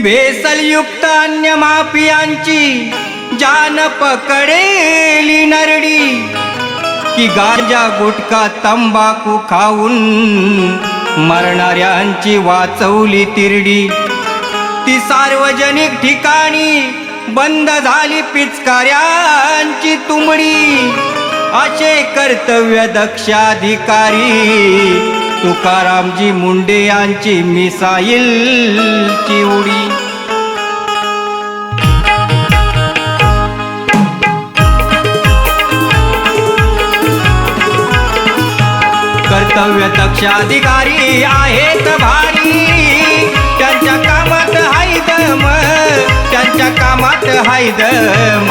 भेसलयुक्त अन्य माफियांची जान पकडेली नरडी, की गांजा गुटखा तंबाखू खाऊन मरणाऱ्यांची वाचवली तिरडी। ती सार्वजनिक ठिकाणी बंद झाली पिचकाऱ्यांची तुंबडी, असे कर्तव्य दक्ष अधिकारी तुकारामजी मुंडे यांची मिसाईलची उडी। कर्तव्य दक्ष अधिकारी आहेत भारी, त्यांच्या कामात हाय दम, त्यांच्या कामात हाय दम।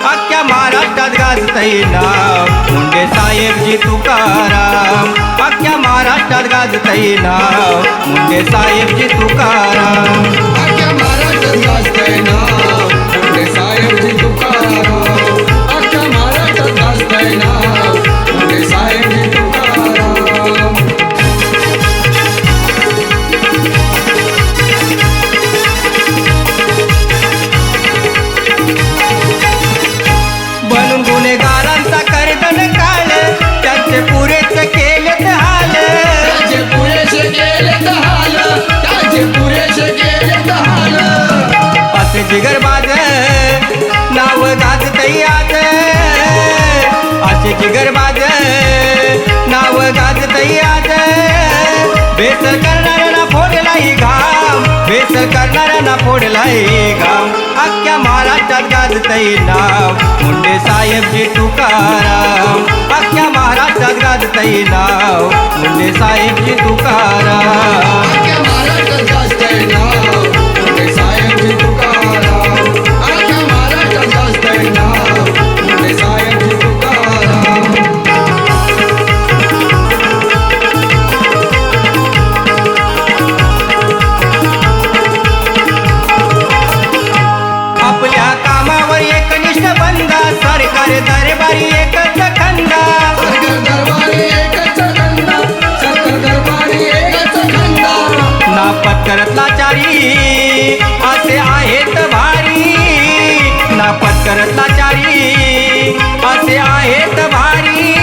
अख्ख्या महाराष्ट्रात गाजतंय नाव मुंडे साहेबजी तुकाराम, अख्ख्या महाराष्ट्रात गाजतंय नाव मुंडे साहेबजी तुकाराम, अख्ख्या महाराष्ट्रात गाजतंय नाव मुंडे साहेबजी तुकाराम, अख्ख्या महाराष्ट्रात गाजतंय नाव मुंडे साहेबजी तुकाराम। बनून गुन्हेगारांचा कर्दन काळ, त्यांचे पुरेच केलेत हाल, त्याचे पुरेसे केलेत हाल, त्याचे पुरेसे केलेत हाल। असे जिगरबाज नाव गाजतंय आज, असे जिगरबाज नाव गाजतंय आज। बेसर करणाऱ्यांना फोडलाय घाम, बेसर करणाऱ्यांना फोडलाय घाम। अख्ख्या महाराष्ट्रात गाजतंय नाव मुंडे साहेबजी तुकाराम, अख्ख्या महाराष्ट्रात गाजतंय नाव मुंडे साहेबजी तुकाराम, अख्ख्या महाराष्ट्रात गाजतंय नाव मुंडे साहेबजी तुकाराम, अख्ख्या महाराष्ट्रात गाजतंय नाव मुंडे साहेबजी तुकाराम। आपल्या कामावर एकनिष्ठ बंदा, सरकार दरबारी एकच खंदा, सरकार दरबारी एकच खंदा, सरकार दरबारी एकच खंदा। नापत करत लाचारी असे आहेत भारी, नापत करत लाचारी असे आहेत भारी।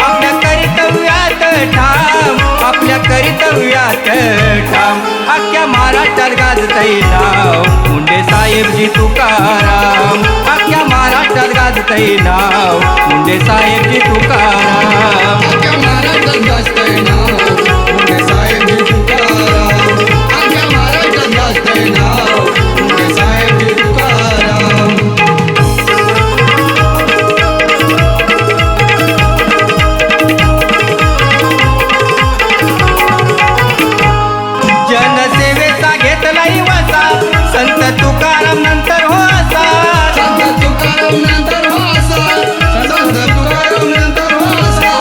आपल्या कर्तव्यात ठाम, आपल्या कर्तव्यात ठाम। अख्ख्या महाराष्ट्रात गाजतंय नाव मुंडे साहेबजी तुकाराम, अख्ख्या महाराष्ट्रात गाजतंय नाव मुंडे साहेबजी तुकाराम, अख्ख्या महाराष्ट्रात गाजतंय नाव मुंडे साहेबजी तुकाराम, अख्ख्या महाराष्ट्रात गाजतंय नाव मुंडे साहेबजी तुकाराम। जनसेवेचा घेतलाय वसा, संत तुकाराम नंतर हो असा, संत तुकाराम नंतर हो असा, संत तुकाराम नंतर हो असा।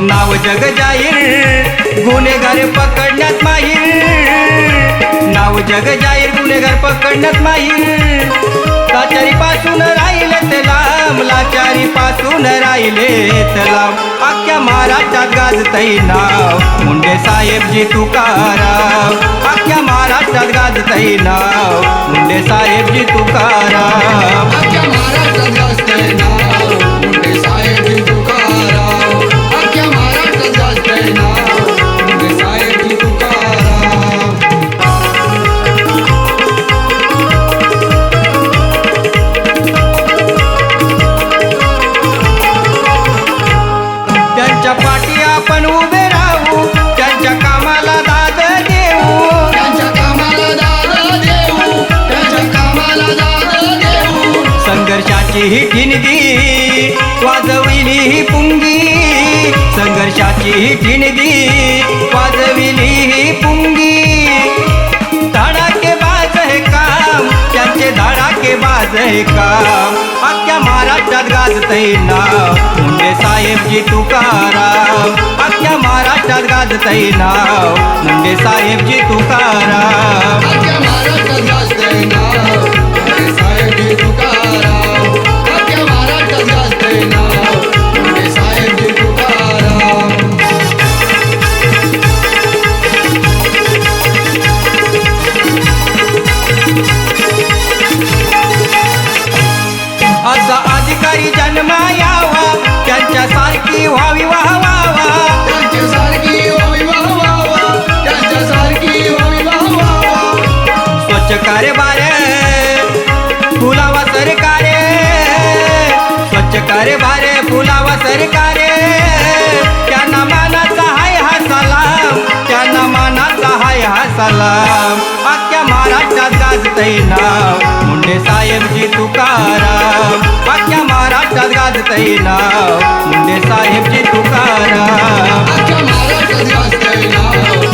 नाव जग जाहीर गुन्हेगार पकडण्यात माहीर, नाव जग जाहीर गुन्हेगार पकडण्यात माहीर। लाचारी पासून राहिलेत लांब, लाचारी पासून राहिलेत लांब। अख्ख्या महाराष्ट्रात गाजतंय नाव मुंडे साहेबजी तुकाराम, अख्ख्या महाराष्ट्रात गाजतंय नाव मुंडे साहेबजी तुकाराम, अख्ख्या महाराष्ट्रात गाजतंय नाव मुंडे साहेबजी तुकाराम, अख्ख्या महाराष्ट्रात गाजतंय नाव मुंडे साहेबजी तुकाराम। त्यांच्या पाठी आपण उभे राहू, त्यांच्या कामाला दाद देऊ, त्यांच्या कामाला दाद देऊ, त्यांच्या कामाला दाद देऊ। संघर्षाची ही ठिणगी वाजविली ही पुंगी, संघर्षाची ही ठिणगी वाजविली ही पुंगी। धडाकेबाज हे काम, त्यांचे धडाकेबाज हे काम। अख्ख्या महाराष्ट्रात गाजतंय नाव मुंडे साहेबजी तुकाराम, अख्ख्या महाराष्ट्रात गाजतंय नाव मुंडे साहेबजी तुकाराम, अख्ख्या महाराष्ट्रात गाजतंय नाव मुंडे साहेबजी तुकाराम, अख्ख्या महाराष्ट्रात गाजतंय नाव मुंडे साहेबजी तुकाराम। अधिकारी जन्मा यावा त्यांच्यासारखी व्हावी वाह वावा त्यांच्यासारखी व्हावी वाह वाह, त्यांच्यासारखी व्हावी वाह वाह. स्वच्छ कारभार फुलावा सरकारे स्वच्छ कारभार फुलावा सरकारे त्यांना मानाचा हाय हा सलाम त्यांना मानाचा हाय हा सलाम अख्ख्या महाराष्ट्रात गाजतय नाव मुंडे साहेबजी तुकाराम अख्ख्या महाराष्ट्रात गाजतय नाव मुंडे साहेबजी तुकाराम आजच्या महाराष्ट्रात गाजतंय नाव